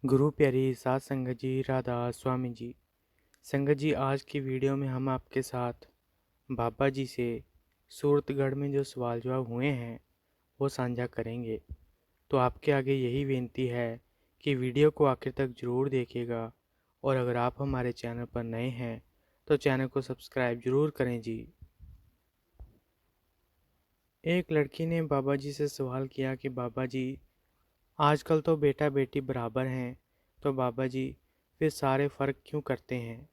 गुरु प्यारी सात संगत जी राधा स्वामी जी। संगत जी, आज की वीडियो में हम आपके साथ बाबा जी से सूरतगढ़ में जो सवाल जवाब हुए हैं वो साझा करेंगे। तो आपके आगे यही विनती है कि वीडियो को आखिर तक ज़रूर देखिएगा, और अगर आप हमारे चैनल पर नए हैं तो चैनल को सब्सक्राइब ज़रूर करें जी। एक लड़की ने बाबा जी से सवाल किया कि बाबा जी, आजकल तो बेटा बेटी बराबर हैं, तो बाबा जी फिर सारे फ़र्क क्यों करते हैं?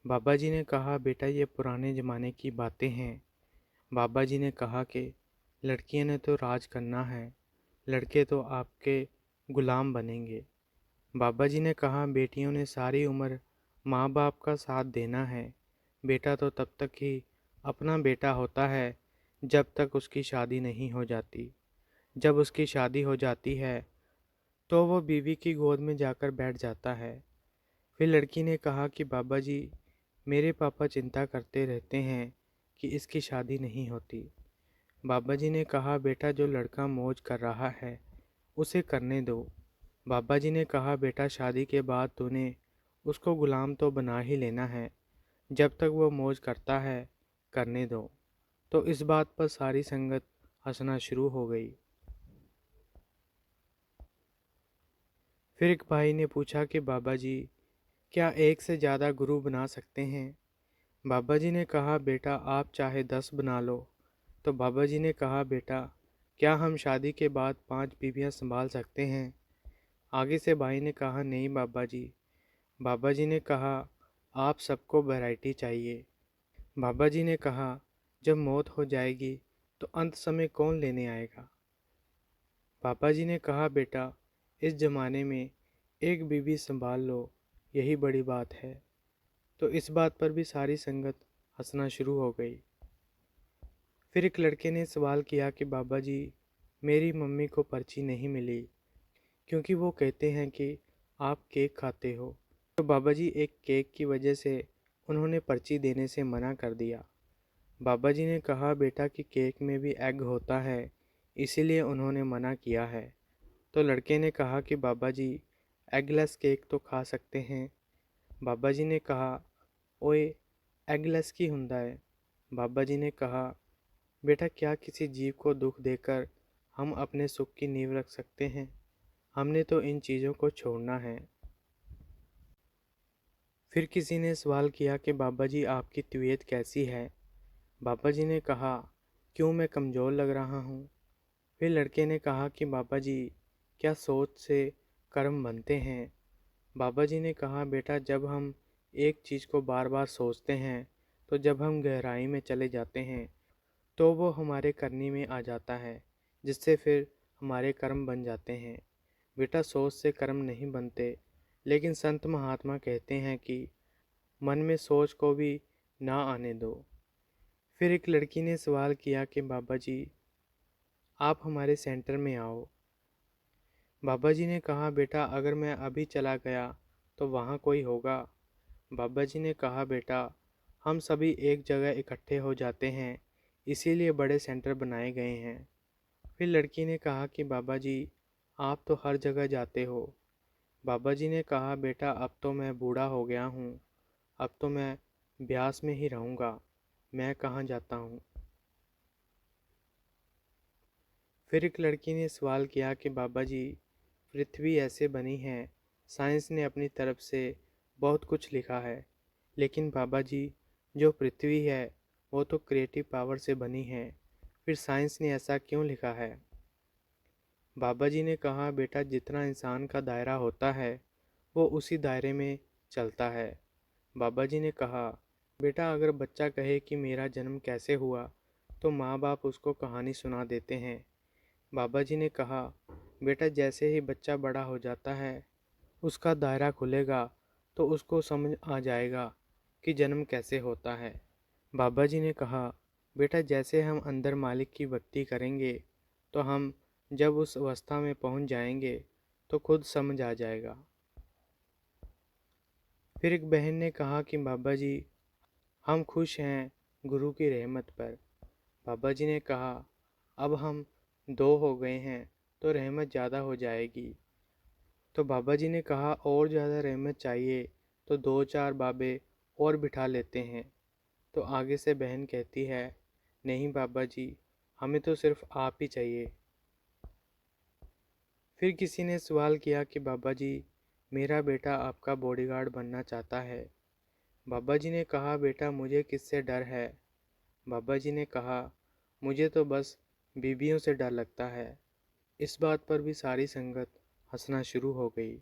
बाबा जी ने कहा, बेटा ये पुराने ज़माने की बातें हैं। बाबा जी ने कहा कि लड़कियों ने तो राज करना है, लड़के तो आपके गुलाम बनेंगे। बाबा जी ने कहा, बेटियों ने सारी उम्र माँ बाप का साथ देना है। बेटा तो तब तक ही अपना बेटा होता है जब तक उसकी शादी नहीं हो जाती। जब उसकी शादी हो जाती है तो वो बीवी की गोद में जाकर बैठ जाता है। फिर लड़की ने कहा कि बाबा जी, मेरे पापा चिंता करते रहते हैं कि इसकी शादी नहीं होती। बाबा जी ने कहा, बेटा जो लड़का मौज कर रहा है उसे करने दो। बाबा जी ने कहा, बेटा शादी के बाद तूने उसको गुलाम तो बना ही लेना है, जब तक वो मौज करता है करने दो। तो इस बात पर सारी संगत हंसना शुरू हो गई। फिर एक भाई ने पूछा कि बाबा जी, क्या एक से ज़्यादा गुरु बना सकते हैं? बाबा जी ने कहा, बेटा आप चाहे 10 बना लो। तो बाबा जी ने कहा, बेटा क्या हम शादी के बाद 5 बीवियां संभाल सकते हैं? आगे से भाई ने कहा, नहीं बाबा जी। बाबा जी ने कहा, आप सबको वैरायटी चाहिए। बाबा जी ने कहा, जब मौत हो जाएगी तो अंत समय कौन लेने आएगा? पापा जी ने कहा, बेटा इस ज़माने में एक बीवी संभाल लो, यही बड़ी बात है। तो इस बात पर भी सारी संगत हंसना शुरू हो गई। फिर एक लड़के ने सवाल किया कि बाबा जी, मेरी मम्मी को पर्ची नहीं मिली क्योंकि वो कहते हैं कि आप केक खाते हो। तो बाबा जी एक केक की वजह से उन्होंने पर्ची देने से मना कर दिया। बाबा जी ने कहा, बेटा कि केक में भी एग होता है, इसीलिए उन्होंने मना किया है। तो लड़के ने कहा कि बाबा जी एगलेस केक तो खा सकते हैं। बाबा जी ने कहा, ओए एगलेस की हुंदा है। बाबा जी ने कहा, बेटा क्या किसी जीव को दुख देकर हम अपने सुख की नींव रख सकते हैं? हमने तो इन चीज़ों को छोड़ना है। फिर किसी ने सवाल किया कि बाबा जी आपकी तबीयत कैसी है? बाबा जी ने कहा, क्यों मैं कमज़ोर लग रहा हूँ? फिर लड़के ने कहा कि बाबा जी क्या सोच से कर्म बनते हैं? बाबा जी ने कहा, बेटा जब हम एक चीज़ को बार बार सोचते हैं तो जब हम गहराई में चले जाते हैं तो वो हमारे करनी में आ जाता है, जिससे फिर हमारे कर्म बन जाते हैं। बेटा सोच से कर्म नहीं बनते, लेकिन संत महात्मा कहते हैं कि मन में सोच को भी ना आने दो। फिर एक लड़की ने सवाल किया कि बाबा जी आप हमारे सेंटर में आओ। बाबा जी ने कहा, बेटा अगर मैं अभी चला गया तो वहाँ कोई होगा? बाबा जी ने कहा, बेटा हम सभी एक जगह इकट्ठे हो जाते हैं, इसीलिए बड़े सेंटर बनाए गए हैं। फिर लड़की ने कहा कि बाबा जी आप तो हर जगह जाते हो। बाबा जी ने कहा, बेटा अब तो मैं बूढ़ा हो गया हूँ, अब तो मैं ब्यास में ही रहूँगा, मैं कहाँ जाता हूँ। फिर एक लड़की ने सवाल किया कि बाबा जी पृथ्वी ऐसे बनी है, साइंस ने अपनी तरफ से बहुत कुछ लिखा है, लेकिन बाबा जी जो पृथ्वी है वो तो क्रिएटिव पावर से बनी है, फिर साइंस ने ऐसा क्यों लिखा है? बाबा जी ने कहा, बेटा जितना इंसान का दायरा होता है वो उसी दायरे में चलता है। बाबा जी ने कहा, बेटा अगर बच्चा कहे कि मेरा जन्म कैसे हुआ तो माँ बाप उसको कहानी सुना देते हैं। बाबा जी ने कहा, बेटा जैसे ही बच्चा बड़ा हो जाता है उसका दायरा खुलेगा तो उसको समझ आ जाएगा कि जन्म कैसे होता है। बाबा जी ने कहा, बेटा जैसे हम अंदर मालिक की भक्ति करेंगे तो हम जब उस अवस्था में पहुंच जाएंगे तो खुद समझ आ जाएगा। फिर एक बहन ने कहा कि बाबा जी हम खुश हैं गुरु की रहमत पर। बाबा जी ने कहा, अब हम 2 हो गए हैं तो रहमत ज़्यादा हो जाएगी। तो बाबा जी ने कहा, और ज़्यादा रहमत चाहिए तो दो चार बाबे और बिठा लेते हैं। तो आगे से बहन कहती है, नहीं बाबा जी, हमें तो सिर्फ आप ही चाहिए। फिर किसी ने सवाल किया कि बाबा जी, मेरा बेटा आपका बॉडीगार्ड बनना चाहता है। बाबा जी ने कहा, बेटा मुझे किससे डर है। बाबा जी ने कहा, मुझे तो बस बीबियों से डर लगता है। इस बात पर भी सारी संगत हंसना शुरू हो गई।